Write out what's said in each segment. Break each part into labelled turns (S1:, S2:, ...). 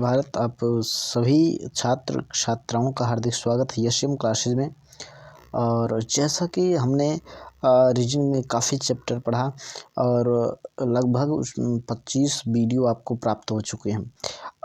S1: भारत। आप सभी छात्र छात्राओं का हार्दिक स्वागत है यशम क्लासेज में। और जैसा कि हमने रीजनिंग में काफ़ी चैप्टर पढ़ा और लगभग 25 वीडियो आपको प्राप्त हो चुके हैं।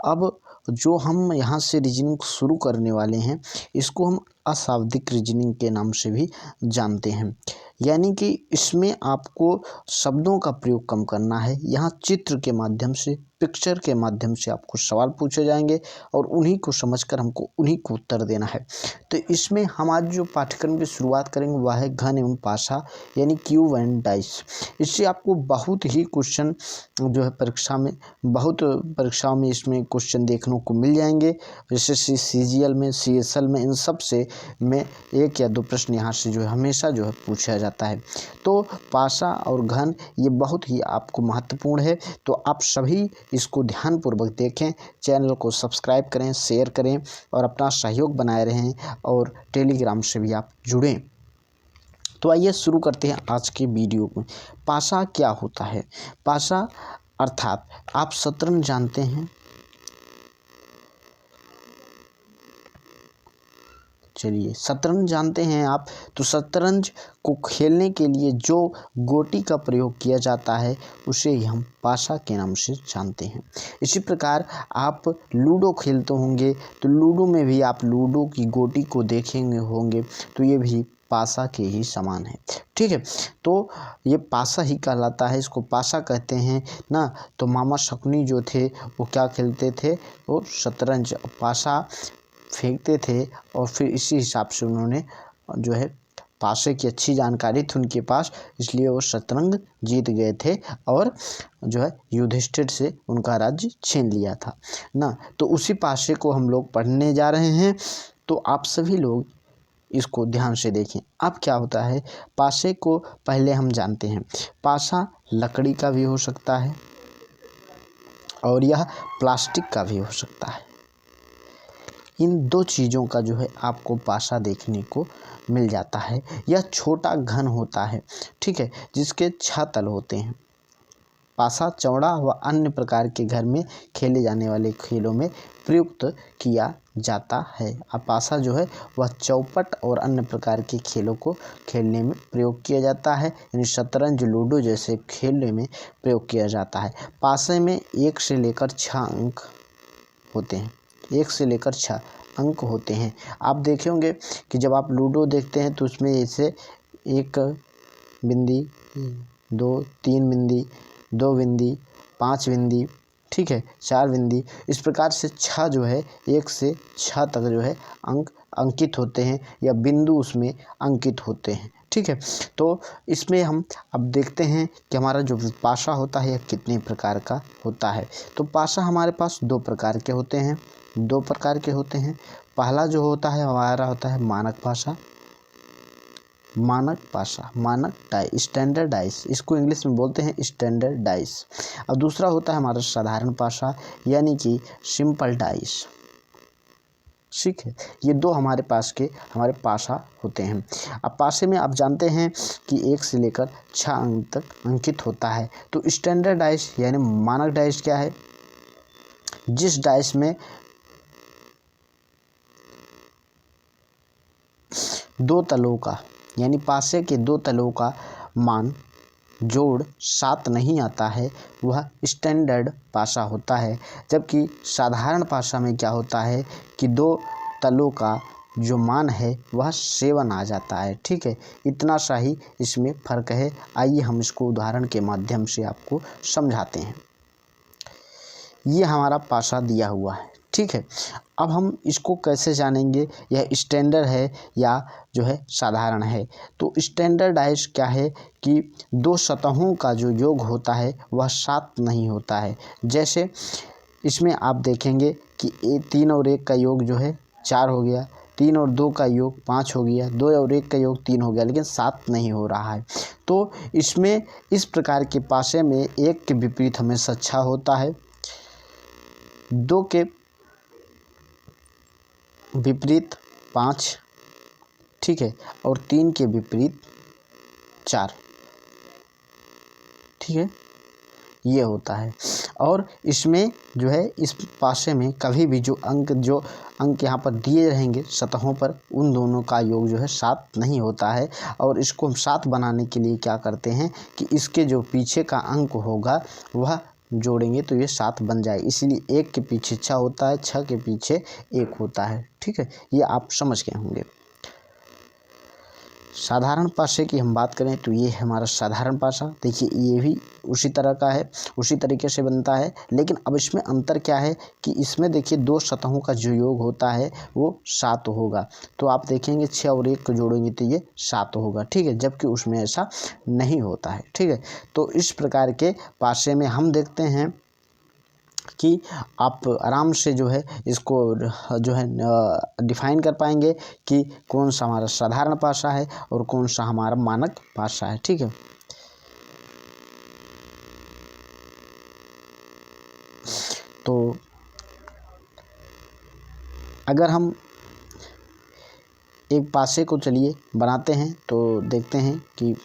S1: अब जो हम यहाँ से रीजनिंग शुरू करने वाले हैं इसको हम अशाब्दिक रीजनिंग के नाम से भी जानते हैं। यानी कि इसमें आपको शब्दों का प्रयोग कम करना है। यहाँ चित्र के माध्यम से, पिक्चर के माध्यम से आपको सवाल पूछे जाएंगे और उन्हीं को समझकर हमको उन्हीं को उत्तर देना है। तो इसमें हम आज जो पाठ्यक्रम की शुरुआत करेंगे वह है घन एवं पासा यानी क्यूब एंड डाइस। इससे आपको बहुत ही क्वेश्चन जो है बहुत परीक्षाओं में इसमें क्वेश्चन देखने को मिल जाएंगे। जैसे CGL में, CSL में, इन सब से में 1 या 2 प्रश्न यहाँ से जो है हमेशा जो है पूछा जाता है। तो पासा और घन ये बहुत ही आपको महत्वपूर्ण है। तो आप सभी इसको ध्यानपूर्वक देखें, चैनल को सब्सक्राइब करें, शेयर करें और अपना सहयोग बनाए रहें और टेलीग्राम से भी आप जुड़ें। तो आइए शुरू करते हैं आज के वीडियो में। पासा क्या होता है? पासा अर्थात आप शतरंज जानते हैं। चलिए, शतरंज जानते हैं आप। तो शतरंज को खेलने के लिए जो गोटी का प्रयोग किया जाता है उसे ही हम पासा के नाम से जानते हैं। इसी प्रकार आप लूडो खेलते होंगे तो लूडो में भी आप लूडो की गोटी को देखेंगे होंगे तो ये भी पासा के ही समान है। ठीक है, तो ये पासा ही कहलाता है, इसको पासा कहते हैं ना। तो मामा शकुनी जो थे वो क्या खेलते थे? वो शतरंज पासा फेंकते थे और फिर इसी हिसाब से उन्होंने जो है पासे की अच्छी जानकारी थी उनके पास, इसलिए वो शतरंज जीत गए थे और जो है युधिष्ठिर से उनका राज्य छीन लिया था ना। तो उसी पासे को हम लोग पढ़ने जा रहे हैं। तो आप सभी लोग इसको ध्यान से देखें। अब क्या होता है, पासे को पहले हम जानते हैं। पासा लकड़ी का भी हो सकता है और यह प्लास्टिक का भी हो सकता है। इन 2 चीज़ों का जो है आपको पासा देखने को मिल जाता है। यह छोटा घन होता है, ठीक है, जिसके 6 तल होते हैं। पासा चौड़ा व अन्य प्रकार के घर में खेले जाने वाले खेलों में प्रयुक्त किया जाता है। अब पासा जो है वह चौपट और अन्य प्रकार के खेलों को खेलने में प्रयोग किया जाता है, यानी शतरंज, लूडो जैसे खेलने में प्रयोग किया जाता है। पासे में 1 से लेकर 6 अंक होते हैं। 1 से लेकर 6 अंक होते हैं। आप देखे होंगे कि जब आप लूडो देखते हैं तो उसमें ऐसे 1 बिंदी, 2, 3 बिंदी, 2 बिंदी, 5 बिंदी, ठीक है, 4 बिंदी, इस प्रकार से 6 जो है 1 से 6 तक जो है अंक अंकित होते हैं या बिंदु उसमें अंकित होते हैं। ठीक है, तो इसमें हम अब देखते हैं कि हमारा जो पासा होता है यह कितने प्रकार का होता है। तो पासा हमारे पास 2 प्रकार के होते हैं। 2 प्रकार के होते हैं। पहला जो होता है हमारा होता है मानक पासा, मानक डाइस, स्टैंडर्ड डाइस, इसको इंग्लिश में बोलते हैं स्टैंडर्ड डाइस। और दूसरा होता है हमारा साधारण पासा यानी कि सिंपल डाइस। ठीक है, ये 2 हमारे हमारे पासा होते हैं। अब पासे में आप जानते हैं कि 1 से लेकर 6 अंक तक अंकित होता है। तो स्टैंडर्ड डाइस यानी मानक डाइस क्या है? जिस डाइस में 2 तलों का यानी पासे के 2 तलों का मान जोड़ 7 नहीं आता है वह स्टैंडर्ड पासा होता है। जबकि साधारण पासा में क्या होता है कि 2 तलों का जो मान है वह 7 आ जाता है। ठीक है, इतना सा ही इसमें फ़र्क है। आइए हम इसको उदाहरण के माध्यम से आपको समझाते हैं। ये हमारा पासा दिया हुआ है, ठीक है। अब हम इसको कैसे जानेंगे यह स्टैंडर्ड है या जो है साधारण है? तो स्टैंडर्ड डाइस क्या है कि 2 सतहों का जो योग होता है वह 7 नहीं होता है। जैसे इसमें आप देखेंगे कि 3 और 1 का योग जो है 4 हो गया, 3 और 2 का योग 5 हो गया, 2 और 1 का योग 3 हो गया, लेकिन 7 नहीं हो रहा है। तो इसमें इस प्रकार के पासे में 1 के विपरीत हमेशा 6 होता है, 2 के विपरीत 5, ठीक है, और 3 के विपरीत 4, ठीक है, ये होता है। और इसमें जो है इस पासे में कभी भी जो अंक यहाँ पर दिए रहेंगे सतहों पर, उन दोनों का योग जो है 7 नहीं होता है। और इसको हम 7 बनाने के लिए क्या करते हैं कि इसके जो पीछे का अंक होगा वह जोड़ेंगे तो ये 7 बन जाए। इसलिए 1 के पीछे 6 होता है, 6 के पीछे 1 होता है। ठीक है, ये आप समझ गए होंगे। साधारण पासे की हम बात करें तो ये है हमारा साधारण पासा। देखिए ये भी उसी तरह का है, उसी तरीके से बनता है, लेकिन अब इसमें अंतर क्या है कि इसमें देखिए 2 सतहों का जो योग होता है वो 7 होगा। तो आप देखेंगे 6 और 1 को जोड़ेंगे तो ये 7 होगा। ठीक है, जबकि उसमें ऐसा नहीं होता है। ठीक है, तो इस प्रकार के पासे में हम देखते हैं कि आप आराम से जो है इसको जो है डिफाइन कर पाएंगे कि कौन सा हमारा साधारण पासा है और कौन सा हमारा मानक पासा है। ठीक है, तो अगर हम एक पासे को चलिए बनाते हैं तो देखते हैं कि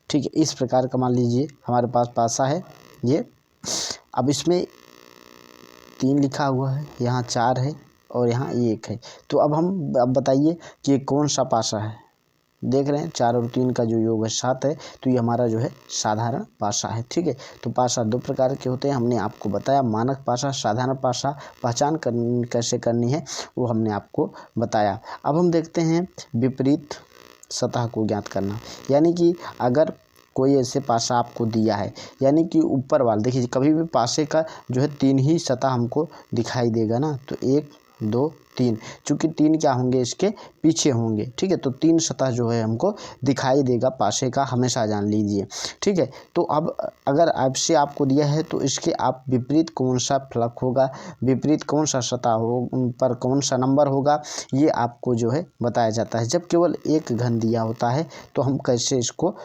S1: ठीक है, इस प्रकार का मान लीजिए हमारे पास पासा है ये। अब इसमें 3 लिखा हुआ है, यहाँ 4 है और यहाँ 1 है। तो अब बताइए कि ये कौन सा पासा है। देख रहे हैं 4 और 3 का जो योग है 7 है, तो ये हमारा जो है साधारण पासा है। ठीक है, तो पासा 2 प्रकार के होते हैं, हमने आपको बताया। मानक पासा, साधारण पासा पहचान कैसे करनी है वो हमने आपको बताया। अब हम देखते हैं विपरीत सतह को ज्ञात करना। यानी कि अगर कोई ऐसे पासा आपको दिया है, यानी कि ऊपर वाला देखिए कभी भी पासे का जो है 3 ही सतह हमको दिखाई देगा ना, तो 1 2 3, चूँकि 3 क्या होंगे इसके पीछे होंगे। ठीक है, तो 3 सतह जो है हमको दिखाई देगा पासे का, हमेशा जान लीजिए। ठीक है, तो अब अगर आपसे आपको दिया है तो इसके आप विपरीत कौन सा फलक होगा, विपरीत कौन सा सतह हो, उन पर कौन सा नंबर होगा, ये आपको जो है बताया जाता है। जब केवल एक घन दिया होता है तो हम कैसे इसको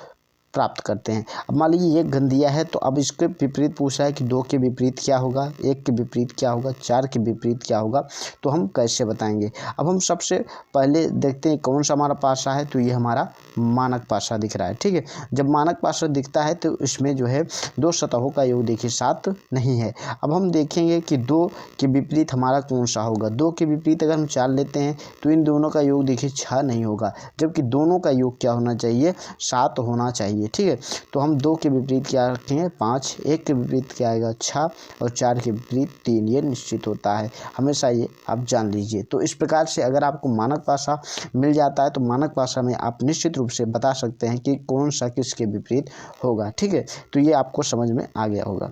S1: प्राप्त करते हैं। अब मान लीजिए 1 घन दिया है, तो अब इसके विपरीत पूछा है कि 2 के विपरीत क्या होगा, 1 के विपरीत क्या होगा, 4 के विपरीत क्या होगा, तो हम कैसे बताएंगे। अब हम सबसे पहले देखते हैं कौन सा हमारा पासा है, तो ये हमारा मानक पासा दिख रहा है। ठीक है, जब मानक पासा दिखता है तो इसमें जो है 2 सतहों का योग देखिए 7 नहीं है। अब हम देखेंगे कि 2 के विपरीत हमारा कौन सा होगा। 2 के विपरीत अगर हम 4 लेते हैं तो इन दोनों का योग देखिए 6 नहीं होगा, जबकि दोनों का योग क्या होना चाहिए, 7 होना चाहिए। ठीक है, तो हम 2 के विपरीत क्या रखेंगे 5, 1 के विपरीत क्या आएगा 6 और 4 के विपरीत 3, ये निश्चित होता है हमेशा, ये आप जान लीजिए। तो इस प्रकार से अगर आपको मानक पासा मिल जाता है तो मानक पासा में आप निश्चित रूप से बता सकते हैं कि कौन सा किसके विपरीत होगा। ठीक है, तो ये आपको समझ में आ गया होगा।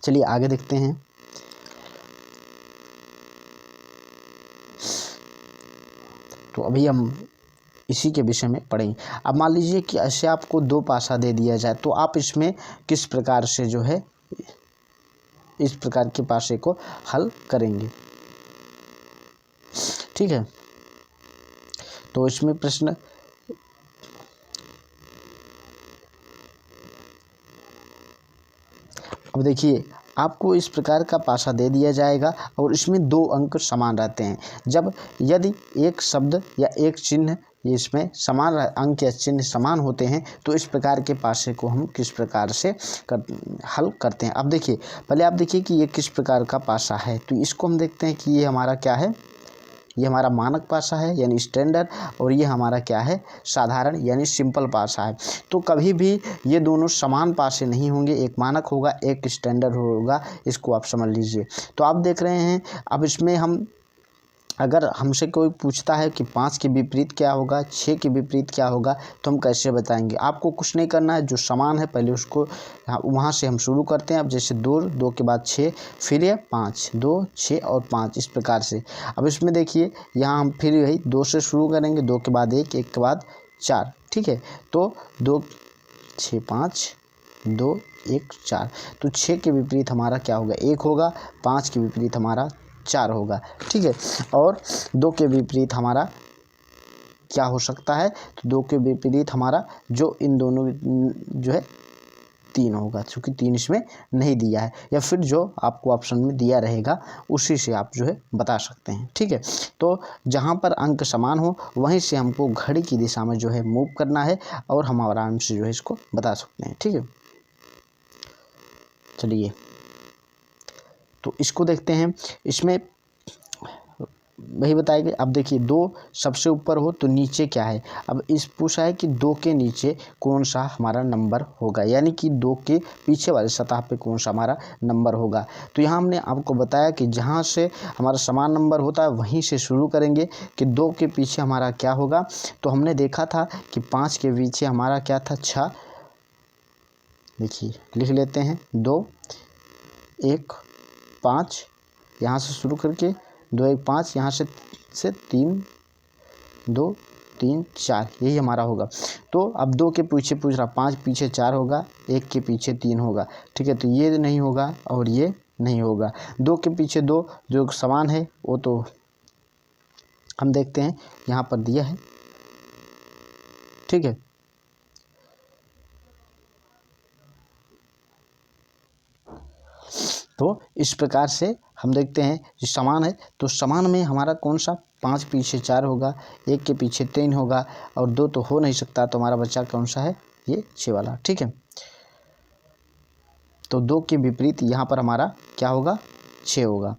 S1: चलिए आगे देखते हैं। तो अभी हम इसी के विषय में पढ़ेंगे। अब मान लीजिए कि ऐसे आपको 2 पासा दे दिया जाए तो आप इसमें किस प्रकार से जो है इस प्रकार के पासे को हल करेंगे। ठीक है, तो इसमें प्रश्न अब देखिए आपको इस प्रकार का पासा दे दिया जाएगा और इसमें 2 अंक समान रहते हैं। जब यदि एक शब्द या एक चिन्ह इसमें समान अंक या चिन्ह समान होते हैं तो इस प्रकार के पासे को हम किस प्रकार से हल करते हैं। अब देखिए पहले आप देखिए कि ये किस प्रकार का पासा है, तो इसको हम देखते हैं कि ये हमारा क्या है, ये हमारा मानक पासा है यानी स्टैंडर्ड, और ये हमारा क्या है साधारण यानी सिंपल पासा है। तो कभी भी ये दोनों समान पासे नहीं होंगे, एक मानक होगा एक स्टैंडर्ड होगा, इसको आप समझ लीजिए। तो आप देख रहे हैं अब इसमें हम अगर हमसे कोई पूछता है कि 5 के विपरीत क्या होगा, 6 के विपरीत क्या होगा, तो हम कैसे बताएंगे। आपको कुछ नहीं करना है, जो समान है पहले उसको वहाँ से हम शुरू करते हैं। अब जैसे 2, 2 के बाद 6, फिर ये 5, 2, 6 और 5, इस प्रकार से। अब इसमें देखिए यहाँ हम फिर यही 2 से शुरू करेंगे, 2 के बाद 1, 1 के बाद 4। ठीक है, तो 2, 6, 5, 2, 1, 4। तो 6 के विपरीत हमारा क्या होगा 1 होगा, 5 के विपरीत हमारा 4 होगा। ठीक है, और 2 के विपरीत हमारा क्या हो सकता है, तो 2 के विपरीत हमारा जो इन दोनों जो है 3 होगा, क्योंकि 3 इसमें नहीं दिया है, या फिर जो आपको ऑप्शन में दिया रहेगा उसी से आप जो है बता सकते हैं। ठीक है, तो जहाँ पर अंक समान हो वहीं से हमको घड़ी की दिशा में जो है मूव करना है और हम आराम से जो है इसको बता सकते हैं। ठीक है, चलिए तो इसको देखते हैं। इसमें वही बताएंगे। अब देखिए 2 सबसे ऊपर हो तो नीचे क्या है। अब इस पूछा है कि 2 के नीचे कौन सा हमारा नंबर होगा, यानी कि 2 के पीछे वाले सतह पे कौन सा हमारा नंबर होगा। तो यहाँ हमने आपको बताया कि जहाँ से हमारा समान नंबर होता है वहीं से शुरू करेंगे कि 2 के पीछे हमारा क्या होगा। तो हमने देखा था कि 5 के पीछे हमारा क्या था, 6। देखिए लिख लेते हैं 2 1 5, यहाँ से शुरू करके 2 1 5, यहाँ से 3 2 3 4, यही हमारा होगा। तो अब 2 के पीछे पूछ रहा, 5 पीछे 4 होगा, 1 के पीछे 3 होगा। ठीक है, तो ये नहीं होगा और ये नहीं होगा। 2 के पीछे 2 जो समान है वो तो हम देखते हैं यहाँ पर दिया है। ठीक है, तो इस प्रकार से हम देखते हैं कि समान है तो समान में हमारा कौन सा, 5 पीछे 4 होगा, 1 के पीछे 3 होगा और 2 तो हो नहीं सकता, तो हमारा बच्चा कौन सा है, ये 6 वाला। ठीक है, तो 2 के विपरीत यहाँ पर हमारा क्या होगा, 6 होगा।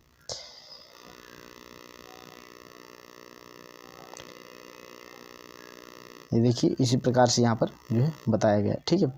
S1: ये देखिए इसी प्रकार से यहाँ पर जो है बताया गया। ठीक है,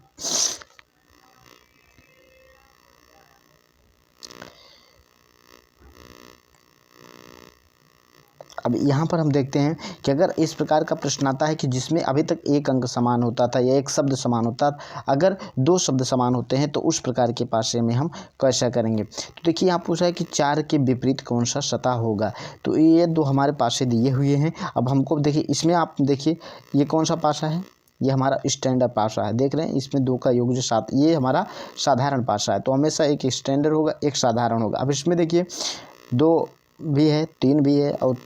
S1: अब यहाँ पर हम देखते हैं कि अगर इस प्रकार का प्रश्न आता है कि जिसमें अभी तक एक अंक समान होता था या एक शब्द समान होता, अगर 2 शब्द समान होते हैं तो उस प्रकार के पासे में हम कैसा करेंगे। तो देखिए यहाँ पूछा है कि 4 के विपरीत कौन सा सतह होगा। तो ये 2 हमारे पासे दिए हुए हैं। अब हमको देखिए इसमें आप देखिए ये कौन सा पासा है, ये हमारा स्टैंडर्ड पासा है। देख रहे हैं इसमें 2 का योग जो 7, ये हमारा साधारण पासा है। तो हमेशा एक स्टैंडर्ड होगा, एक साधारण होगा। अब इसमें देखिए 2 भी है, 3 भी है और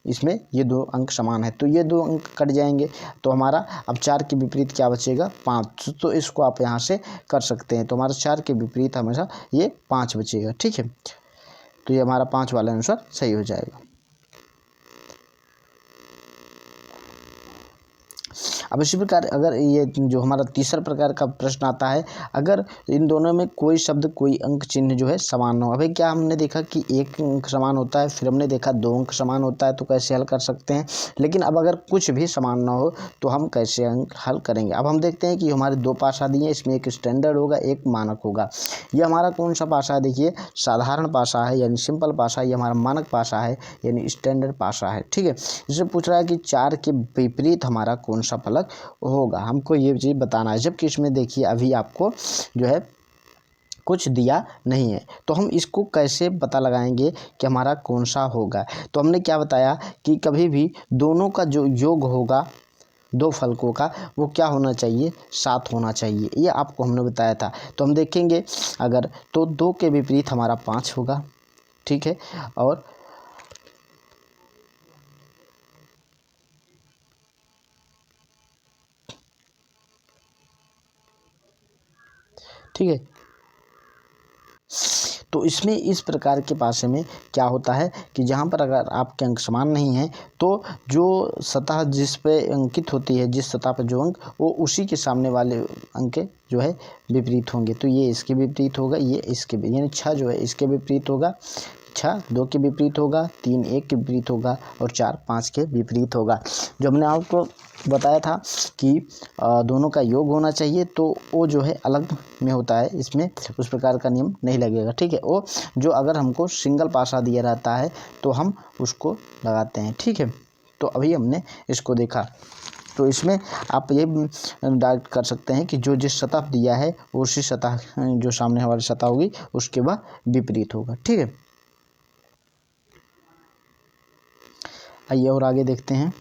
S1: इसमें ये 2 अंक समान है, तो ये 2 अंक कट जाएंगे। तो हमारा अब 4 के विपरीत क्या बचेगा, 5। तो इसको आप यहाँ से कर सकते हैं। तो हमारा 4 के विपरीत हमेशा ये 5 बचेगा। ठीक है, तो ये हमारा 5 वाला आंसर सही हो जाएगा। अब इसी प्रकार अगर ये जो हमारा तीसरा प्रकार का प्रश्न आता है, अगर इन दोनों में कोई शब्द कोई अंक चिन्ह जो है समान न हो। अभी क्या हमने देखा कि 1 अंक समान होता है, फिर हमने देखा 2 अंक समान होता है, तो कैसे हल कर सकते हैं। लेकिन अब अगर कुछ भी समान ना हो तो हम कैसे अंक हल करेंगे। अब हम देखते हैं कि हमारे 2 पासा दिए हैं, इसमें एक स्टैंडर्ड होगा, एक मानक होगा। ये हमारा कौन सा पासा है, देखिए साधारण पासा है यानी सिंपल पासा, ये हमारा मानक पासा है यानी स्टैंडर्ड पासा है। ठीक है, इससे पूछ रहा है कि 4 के विपरीत हमारा कौन सा फलक होगा, हमको ये चीज़ बताना है। जबकि इसमें देखिए अभी आपको जो है कुछ दिया नहीं है, तो हम इसको कैसे पता लगाएंगे कि हमारा कौन सा होगा। तो हमने क्या बताया कि कभी भी दोनों का जो योग होगा 2 फलकों का, वो क्या होना चाहिए, 7 होना चाहिए। ये आपको हमने बताया था। तो हम देखेंगे अगर तो 2 के विपरीत हमारा 5 होगा। ठीक है, और ठीक है, तो इसमें इस प्रकार के पासे में क्या होता है कि जहाँ पर अगर आपके अंक समान नहीं हैं तो जो सतह जिस पे अंकित होती है, जिस सतह पर जो अंक, वो उसी के सामने वाले अंक जो है विपरीत होंगे। तो ये इसके विपरीत होगा, ये इसके, यानी 6 जो है इसके विपरीत होगा, 6 2 के विपरीत होगा, 3 1 के विपरीत होगा और 4 5 के विपरीत होगा। जो हमने आपको बताया था कि दोनों का योग होना चाहिए, तो वो जो है अलग में होता है, इसमें उस प्रकार का नियम नहीं लगेगा। ठीक है, वो जो अगर हमको सिंगल पासा दिया रहता है तो हम उसको लगाते हैं। ठीक है, तो अभी हमने इसको देखा। तो इसमें आप ये डाउट कर सकते हैं कि जो जिस सतह दिया है उसी सतह जो सामने हमारी सतह होगी उसके वह विपरीत होगा। ठीक है, आइए और आगे देखते हैं।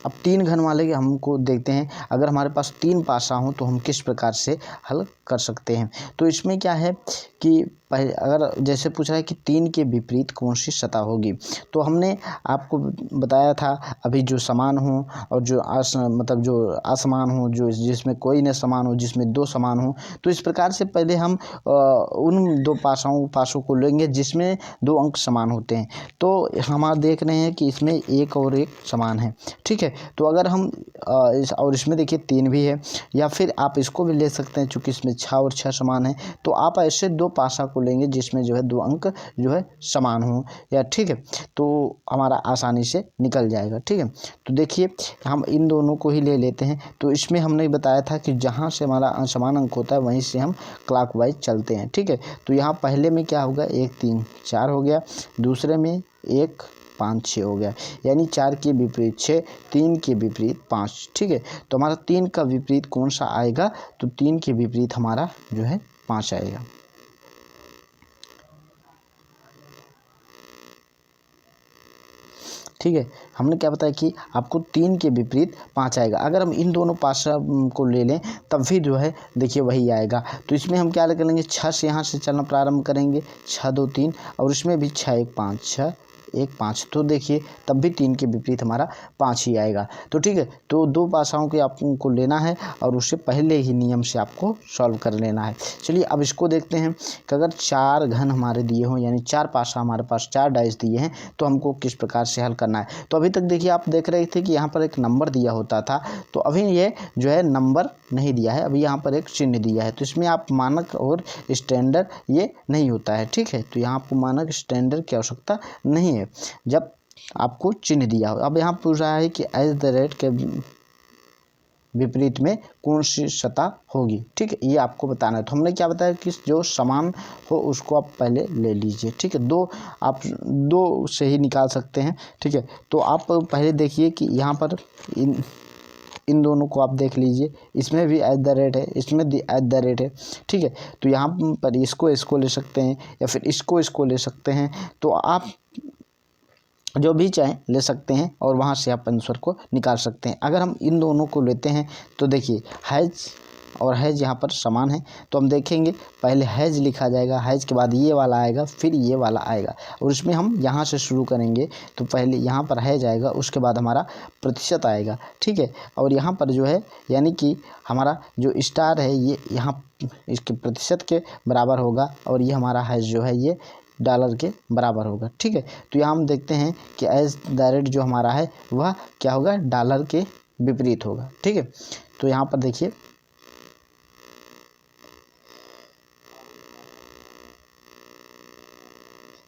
S1: अब 3 घन वाले के हमको देखते हैं, अगर हमारे पास 3 पासा हो तो हम किस प्रकार से हल कर सकते हैं। तो इसमें क्या है कि पहले अगर जैसे पूछ रहा है कि 3 के विपरीत कौन सी सतह होगी, तो हमने आपको बताया था अभी जो समान हो और जो मतलब जो असमान हो, जो जिसमें कोई न समान हो, जिसमें 2 समान हो। तो इस प्रकार से पहले हम उन 2 पासों को लेंगे जिसमें 2 अंक समान होते हैं। तो हम देख रहे हैं कि इसमें 1 और 1 समान है, ठीक है। तो अगर हम और इसमें देखिए 3 भी है, या फिर आप इसको भी ले सकते हैं चूँकि इसमें 6 और 6 समान है। तो आप ऐसे 2 पासा को लेंगे जिसमें जो है 2 अंक जो है समान हो, या ठीक है, तो हमारा आसानी से निकल जाएगा, ठीक है। तो देखिए हम इन दोनों को ही ले लेते हैं। तो इसमें हमने बताया था कि जहाँ से हमारा समान अंक होता है वहीं से हम क्लॉकवाइज चलते हैं, ठीक है। तो यहाँ पहले में क्या होगा, 1 3 4 हो गया, दूसरे में 1 5 6 हो गया, यानी 4 के विपरीत 6, 3 के विपरीत 5, ठीक है। तो हमारा 3 का विपरीत कौन सा आएगा, तो 3 के विपरीत हमारा जो है 5 आएगा। ठीक है, हमने क्या बताया कि आपको 3 के विपरीत 5 आएगा। अगर हम इन दोनों पासा को ले लें तब भी जो है देखिए वही आएगा। तो इसमें हम क्या करेंगे, 6 से यहाँ से चलना प्रारंभ करेंगे, 6 2 3, और इसमें भी 6 1 5, 6 1 5। तो देखिए तब भी 3 के विपरीत हमारा 5 ही आएगा। तो ठीक है, तो 2 पासाओं के आपको लेना है और उससे पहले ही नियम से आपको सॉल्व कर लेना है। चलिए अब इसको देखते हैं कि अगर 4 घन हमारे दिए हों, यानी 4 पासा हमारे पास 4 डाइस दिए हैं, तो हमको किस प्रकार से हल करना है। तो अभी तक देखिए आप देख रहे थे कि यहाँ पर एक नंबर दिया होता था, तो अभी ये जो है नंबर नहीं दिया है, अभी यहाँ पर एक चिन्ह दिया है। तो इसमें आप मानक और स्टैंडर्ड ये नहीं होता है, ठीक है। तो यहाँ आपको मानक स्टैंडर्ड की आवश्यकता नहीं है जब आपको चिन्ह दिया हो। अब यहाँ पूछ रहा है कि एज द रेट के विपरीत में कौन सी सतह होगी, ठीक है, ये आपको बताना है। तो हमने क्या बताया कि जो समान हो उसको आप पहले ले लीजिए, ठीक है। आप दो से ही निकाल सकते हैं, ठीक है। तो आप पहले देखिए कि यहाँ पर इन दोनों को आप देख लीजिए, इसमें भी एट द रेट है, इसमें भी एट द रेट है, ठीक है। तो यहाँ पर इसको ले सकते हैं या फिर इसको ले सकते हैं। तो आप जो भी चाहें ले सकते हैं और वहाँ से आप आंसर को निकाल सकते हैं। अगर हम इन दोनों को लेते हैं तो देखिए हैज और हैज यहाँ पर समान है, तो हम देखेंगे पहले हैज लिखा जाएगा, हैज के बाद ये वाला आएगा, फिर ये वाला आएगा, और इसमें हम यहाँ से शुरू करेंगे। तो पहले यहाँ पर हैज आएगा, उसके बाद हमारा प्रतिशत आएगा, ठीक है। और यहाँ पर जो है यानी कि हमारा जो स्टार है ये यहाँ इसके प्रतिशत के बराबर होगा, और ये हमारा हैज जो है ये डॉलर के बराबर होगा, ठीक है। तो यहाँ हम देखते हैं कि एज द रेट जो हमारा है वह क्या होगा, डॉलर के विपरीत होगा, ठीक है। तो यहाँ पर देखिए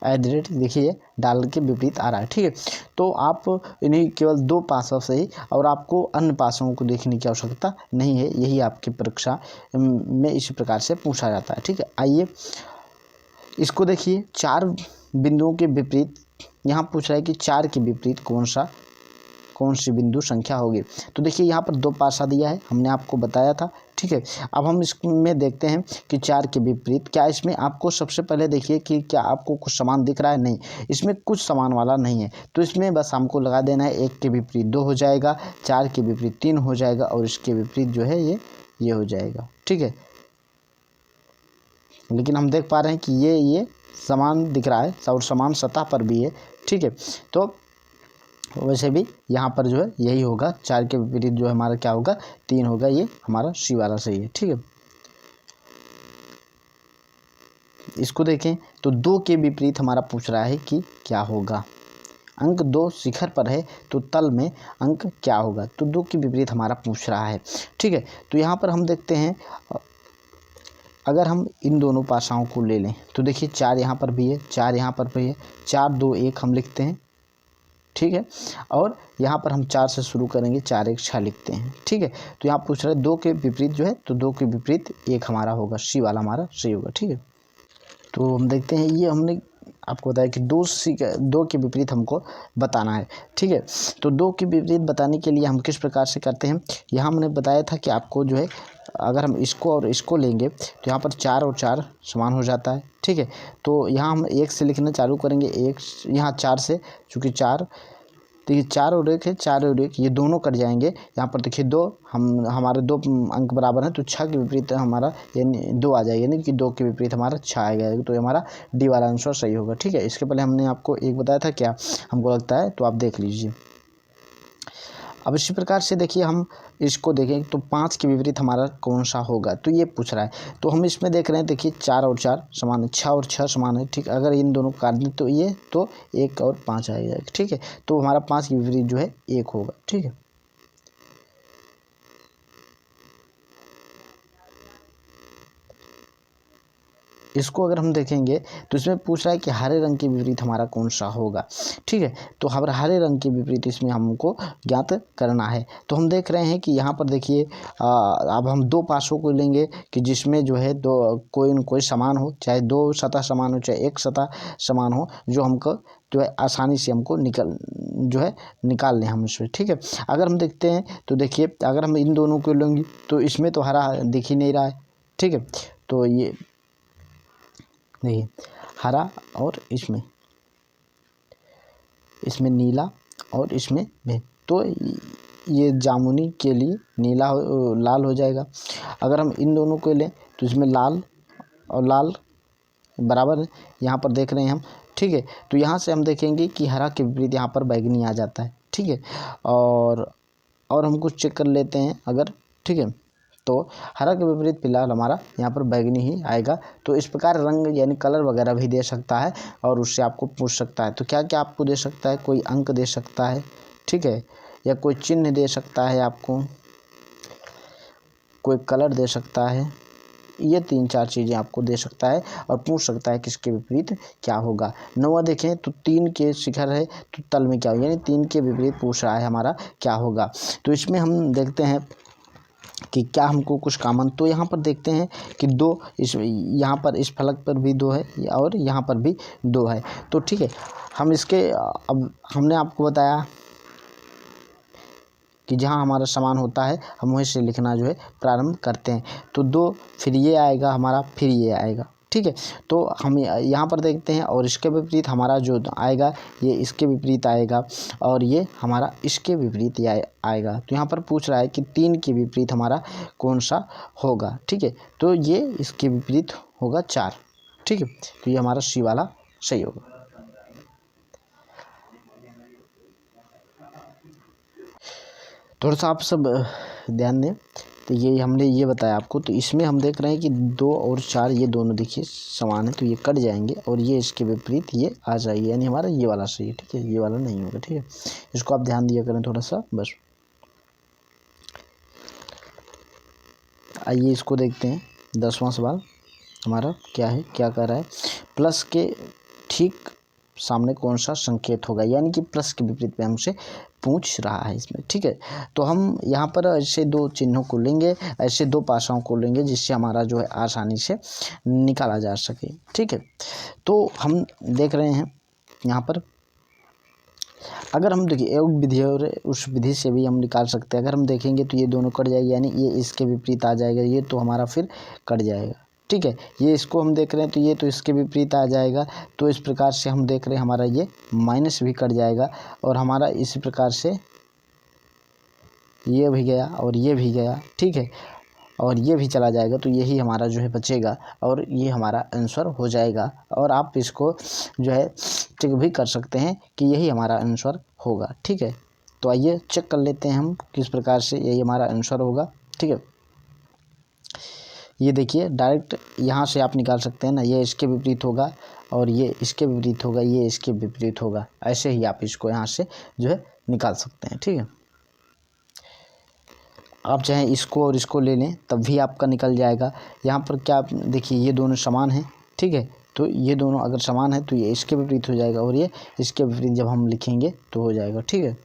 S1: एट द रेट देखिए डॉलर के विपरीत आ रहा है, ठीक है। तो आप इन्हीं केवल 2 पासों से ही, और आपको अन्य पासों को देखने की आवश्यकता नहीं है, यही आपकी परीक्षा में इसी प्रकार से पूछा जाता है, ठीक है। आइए इसको देखिए, 4 बिंदुओं के विपरीत यहाँ पूछ रहा है कि 4 के विपरीत कौन सी बिंदु संख्या होगी। तो देखिए यहाँ पर 2 पासा दिया है, हमने आपको बताया था, ठीक है। अब हम इसमें देखते हैं कि 4 के विपरीत क्या, इसमें आपको सबसे पहले देखिए कि क्या आपको कुछ समान दिख रहा है, नहीं, इसमें कुछ समान वाला नहीं है। तो इसमें बस हमको लगा देना है, 1 के विपरीत 2 हो जाएगा, 4 के विपरीत 3 हो जाएगा, और इसके विपरीत जो है ये हो जाएगा, ठीक है। लेकिन हम देख पा रहे हैं कि ये समान दिख रहा है और समान सतह पर भी है, ठीक है। तो वैसे भी यहाँ पर जो है यही होगा, 4 के विपरीत जो हमारा क्या होगा, 3 होगा, ये हमारा सी वाला सही है, ठीक है। इसको देखें तो 2 के विपरीत हमारा पूछ रहा है कि क्या होगा। अंक 2 शिखर पर है तो तल में अंक क्या होगा। तो 2 के विपरीत हमारा पूछ रहा है, ठीक है। तो यहाँ पर हम देखते हैं, अगर हम इन दोनों पासाओं को ले लें तो देखिए 4 यहाँ पर भी है, 4 यहाँ पर भी है, 4 2 1 हम लिखते हैं, ठीक है। और यहाँ पर हम 4 से शुरू करेंगे, 4 1 6 लिखते हैं, ठीक है। तो यहाँ पूछ रहे हैं 2 के विपरीत जो है, तो 2 के विपरीत 1 हमारा होगा, सी वाला हमारा सही होगा, ठीक है। तो हम देखते हैं, ये हमने आपको बताया कि 2 के विपरीत हमको बताना है, ठीक है। तो 2 के विपरीत बताने के लिए हम किस प्रकार से करते हैं, यहाँ हमने बताया था कि आपको जो है अगर हम इसको और इसको लेंगे तो यहाँ पर 4 और 4 समान हो जाता है, ठीक है। तो यहाँ हम 1 से लिखना चालू करेंगे, 1 यहाँ 4 से, चूँकि 4 देखिए 4 और 1 है, 4 और 1 ये दोनों कट जाएंगे। यहाँ पर देखिए 2 हमारे 2 अंक बराबर हैं, तो 6 के विपरीत हमारा यानी 2 आ जाएगा, यानी कि 2 के विपरीत हमारा 6 आएगा, तो ये हमारा डी वाला आंसर सही होगा। ठीक है, इसके पहले हमने आपको एक बताया था क्या हमको लगता है, तो आप देख लीजिए। अब इसी प्रकार से देखिए हम इसको देखें तो 5 के विपरीत हमारा कौन सा होगा, तो ये पूछ रहा है। तो हम इसमें देख रहे हैं, देखिए 4 और 4 समान है, 6 और 6 समान है। ठीक, अगर इन दोनों को काट दें तो ये तो 1 और 5 आएगा। ठीक है, तो हमारा 5 के विपरीत जो है 1 होगा। ठीक है, इसको अगर हम देखेंगे तो इसमें पूछ रहा है कि हरे रंग के विपरीत हमारा कौन सा होगा। ठीक है, तो हरे रंग के विपरीत इसमें हमको ज्ञात करना है। तो हम देख रहे हैं कि यहाँ पर देखिए अब हम 2 पासों को लेंगे कि जिसमें जो है कोई न कोई समान हो, चाहे 2 सतह समान हो चाहे 1 सतह समान हो, जो हमको जो है आसानी से हमको निकाल लें हम इसमें। ठीक है, अगर हम देखते हैं तो देखिए अगर हम इन दोनों को लेंगे तो इसमें तो हरा दिख ही नहीं रहा है। ठीक है, तो ये देखिए हरा और इसमें नीला और इसमें भी, तो ये जामुनी के लिए लाल हो जाएगा। अगर हम इन दोनों को लें तो इसमें लाल और लाल बराबर है, यहाँ पर देख रहे हैं हम। ठीक है, तो यहाँ से हम देखेंगे कि हरा के विपरीत यहाँ पर बैगनी आ जाता है। ठीक है, और हम कुछ चेक कर लेते हैं अगर। ठीक है, तो हरा के विपरीत फिलहाल हमारा यहाँ पर बैगनी ही आएगा। तो इस प्रकार रंग यानी कलर वगैरह भी दे सकता है और उससे आपको पूछ सकता है। तो क्या क्या आपको दे सकता है, कोई अंक दे सकता है, ठीक है, या कोई चिन्ह दे सकता है, आपको कोई कलर दे सकता है, ये 3-4 चीज़ें आपको दे सकता है और पूछ सकता है किसके विपरीत क्या होगा। 9वां देखें तो 3 के शिखर है तो तल में क्या होगा, यानी 3 के विपरीत पूछ रहा है हमारा क्या होगा। तो इसमें हम देखते हैं कि क्या हमको कुछ कॉमन, तो यहाँ पर देखते हैं कि 2 यहाँ पर इस फलक पर भी 2 है और यहाँ पर भी 2 है। तो ठीक है, हम इसके अब हमने आपको बताया कि जहाँ हमारा समान होता है हम वहीं से लिखना जो है प्रारंभ करते हैं। तो 2 फिर ये आएगा हमारा, फिर ये आएगा। ठीक है, तो हम यहाँ पर देखते हैं और इसके विपरीत हमारा जो आएगा ये इसके विपरीत आएगा और ये हमारा इसके विपरीत आएगा। तो यहाँ पर पूछ रहा है कि 3 के विपरीत हमारा कौन सा होगा। ठीक है, तो ये इसके विपरीत होगा 4। ठीक है, तो ये हमारा सी वाला सही होगा। थोड़ा सा आप सब ध्यान दें, तो ये हमने ये बताया आपको। तो इसमें हम देख रहे हैं कि 2 और 4 ये दोनों देखिए समान है, तो ये कट जाएंगे और ये इसके विपरीत ये आ जाएगी, यानी हमारा ये वाला सही है। ठीक है, ये वाला नहीं होगा। ठीक है, इसको आप ध्यान दिया करें थोड़ा सा बस। आइए इसको देखते हैं। 10वां सवाल हमारा क्या है, क्या कह रहा है, प्लस के ठीक सामने कौन सा संकेत होगा, यानी कि प्लस के विपरीत में हमसे पूछ रहा है इसमें। ठीक है, तो हम यहाँ पर ऐसे 2 चिन्हों को लेंगे, ऐसे 2 पासाओं को लेंगे जिससे हमारा जो है आसानी से निकाला जा सके। ठीक है, तो हम देख रहे हैं यहाँ पर अगर हम देखिए एक विधि और उस विधि से भी हम निकाल सकते हैं। अगर हम देखेंगे तो ये दोनों कट जाएगी, यानी ये इसके विपरीत आ जाएगा, ये तो हमारा फिर कट जाएगा। ठीक है, ये इसको हम देख रहे हैं तो ये तो इसके विपरीत आ जाएगा। तो इस प्रकार से हम देख रहे हैं हमारा ये माइनस भी कट जाएगा और हमारा इसी प्रकार से ये भी गया और ये भी गया। ठीक है, और ये भी चला जाएगा, तो यही हमारा जो है बचेगा और ये हमारा आंसर हो जाएगा। और आप इसको जो है चेक भी कर सकते हैं कि यही हमारा आंसर होगा। ठीक है, तो आइए चेक कर लेते हैं हम किस प्रकार से यही हमारा आंसर होगा। ठीक है, ये देखिए डायरेक्ट यहाँ से आप निकाल सकते हैं ना, ये इसके विपरीत होगा और ये इसके विपरीत होगा, ये इसके विपरीत होगा। ऐसे ही आप इसको यहाँ से जो है निकाल सकते हैं। ठीक है, आप चाहे इसको और इसको ले लें तब भी आपका निकल जाएगा। यहाँ पर क्या देखिए ये दोनों समान हैं। ठीक है, तो ये दोनों अगर समान है तो ये इसके विपरीत हो जाएगा और ये इसके विपरीत जब हम लिखेंगे तो हो जाएगा। ठीक है,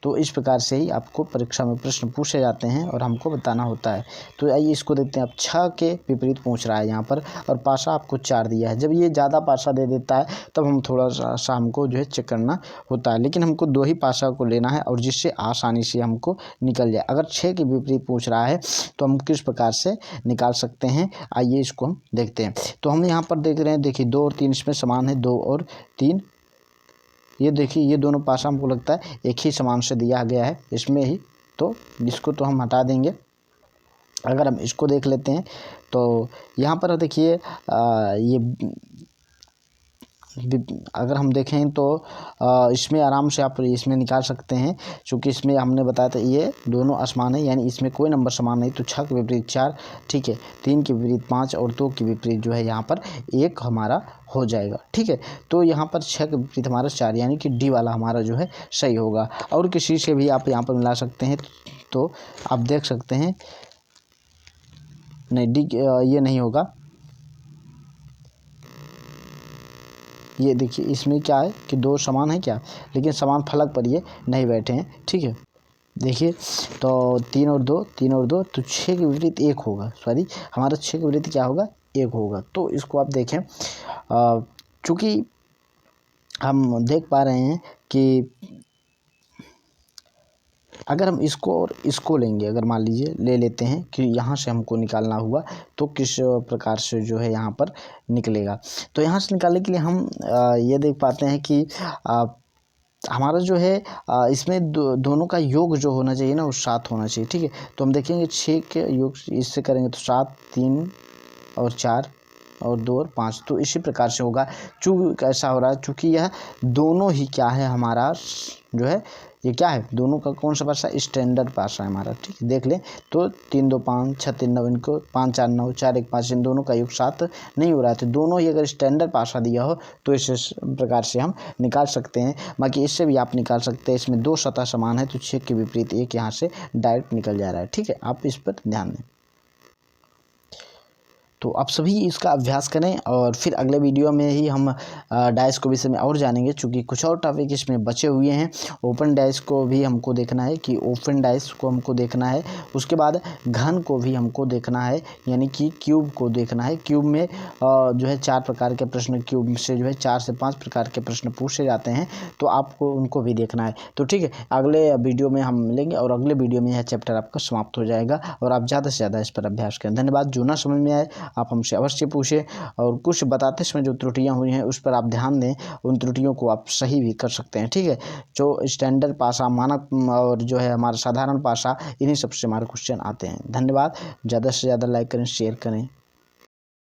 S1: तो इस प्रकार से ही आपको परीक्षा में प्रश्न पूछे जाते हैं और हमको बताना होता है। तो आइए इसको देखते हैं। अब 6 के विपरीत पूछ रहा है यहाँ पर और पासा आपको 4 दिया है। जब ये ज़्यादा पासा दे देता है तब हम थोड़ा सा हमको जो है चेक करना होता है, लेकिन हमको 2 ही पासा को लेना है और जिससे आसानी से हमको निकल जाए। अगर 6 के विपरीत पूछ रहा है तो हम किस प्रकार से निकाल सकते हैं, आइए इसको हम देखते हैं। तो हम यहाँ पर देख रहे हैं, देखिए 2 और 3 इसमें समान है, 2 और 3 ये देखिए ये दोनों पासा हमको लगता है एक ही समान से दिया गया है इसमें ही, तो इसको तो हम हटा देंगे। अगर हम इसको देख लेते हैं तो यहाँ पर देखिए ये अगर हम देखें तो इसमें आराम से आप इसमें निकाल सकते हैं, क्योंकि इसमें हमने बताया था ये दोनों असमान है, यानी इसमें कोई नंबर समान नहीं। तो 6 के विपरीत 4, ठीक है, 3 के विपरीत 5 और 2 के विपरीत जो है यहाँ पर 1 हमारा हो जाएगा, ठीक है। तो यहाँ पर 6 के विपरीत हमारा 4, यानी कि डी वाला हमारा जो है सही होगा। और किसी से भी आप यहाँ पर मिला सकते हैं, तो आप देख सकते हैं नहीं डी ये नहीं होगा। ये देखिए इसमें क्या है कि 2 समान है क्या, लेकिन समान फलक पर ये नहीं बैठे हैं, ठीक है। देखिए तो 3 और 2 तो 6 के विपरीत 1 होगा, सॉरी हमारा 6 के विपरीत क्या होगा, 1 होगा। तो इसको आप देखें, चूँकि हम देख पा रहे हैं कि अगर हम इसको और इसको लेंगे, अगर मान लीजिए ले लेते हैं कि यहाँ से हमको निकालना हुआ, तो किस प्रकार से जो है यहाँ पर निकलेगा। तो यहाँ से निकालने के लिए हम ये देख पाते हैं कि हमारा जो है इसमें दोनों का योग जो होना चाहिए ना वो 7 होना चाहिए, ठीक है। तो हम देखेंगे 6 के योग इससे करेंगे तो 7, 3 और 4 और 2 और 5, तो इसी प्रकार से होगा। चूँकि ऐसा हो रहा है चूँकि यह दोनों ही क्या है हमारा जो है, ये क्या है, दोनों का कौन सा पासा, स्टैंडर्ड पासा है हमारा, ठीक है। देख लें तो 3 2 5 6 3 9, इनको 5 4 9 4 1 5, इन दोनों का योग 7 नहीं हो रहा है। तो दोनों ही अगर स्टैंडर्ड पासा दिया हो तो इस प्रकार से हम निकाल सकते हैं। बाकी इससे भी आप निकाल सकते हैं, इसमें 2 सतह समान है तो 6 के विपरीत 1 यहाँ से डायरेक्ट निकल जा रहा है, ठीक है। आप इस पर ध्यान दें। तो आप सभी इसका अभ्यास करें और फिर अगले वीडियो में ही हम डाइस को विषय में और जानेंगे, चूँकि कुछ और टॉपिक इसमें बचे हुए हैं। ओपन डाइस को भी हमको देखना है कि ओपन डाइस को हमको देखना है, उसके बाद घन को भी हमको देखना है, यानी कि क्यूब को देखना है। क्यूब में जो है 4 प्रकार के प्रश्न, क्यूब से जो है 4 से 5 प्रकार के प्रश्न पूछे जाते हैं, तो आपको उनको भी देखना है। तो ठीक है, अगले वीडियो में हम मिलेंगे और अगले वीडियो में यह चैप्टर आपका समाप्त हो जाएगा और आप ज़्यादा से ज़्यादा इस पर अभ्यास करें। धन्यवाद। जो ना समझ में आए आप हमसे अवश्य पूछें, और कुछ बताते समय जो त्रुटियां हुई हैं उस पर आप ध्यान दें, उन त्रुटियों को आप सही भी कर सकते हैं, ठीक है। जो स्टैंडर्ड पासा, मानक और जो है हमारा साधारण पासा, इन्हीं सबसे हमारे क्वेश्चन आते हैं। धन्यवाद। ज़्यादा से ज़्यादा लाइक करें, शेयर करें।